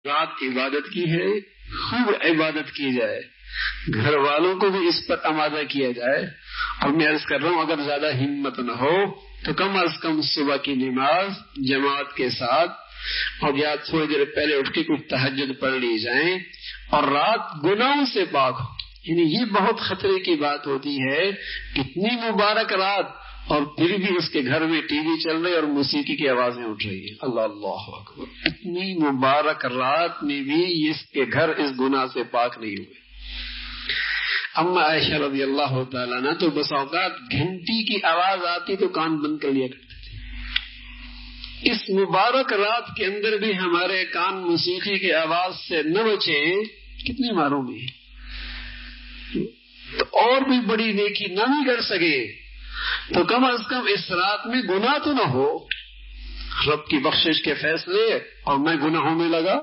रात इबादत की है, खूब इबादत की जाए, घर वालों को भी इस पर आमादा किया जाए। और मैं अर्ज कर रहा हूं, अगर ज्यादा हिम्मत न हो तो कम अज कम सुबह की नमाज जमात के साथ और या थोड़ी देर पहले उठ के कुछ तहज्जुद पढ़ ली जाए और रात गुनाहों से पाक हो। यानी ये बहुत खतरे की बात होती है, इतनी मुबारक रात और फिर भी उसके घर में टीवी चल रही और मौसीकी की आवाजें उठ रही है। अल्लाह अल्लाह अकबर। इतनी मुबारक रात में भी इसके घर इस गुनाह से पाक नहीं हुए। अम्मा आयशा रज़ी अल्लाह तआला अन्हा तो बस औकात घंटी की आवाज आती तो कान बंद कर लिया करते थे। इस मुबारक रात के अंदर भी हमारे कान मौसीकी की आवाज से न बचे, कितनी मालूम है। तो और भी बड़ी नेकी न भी कर सके तो कम अज कम इस रात में गुनाह तो न हो। रब की बख्शिश के फैसले और मैं गुनाहों में लगा।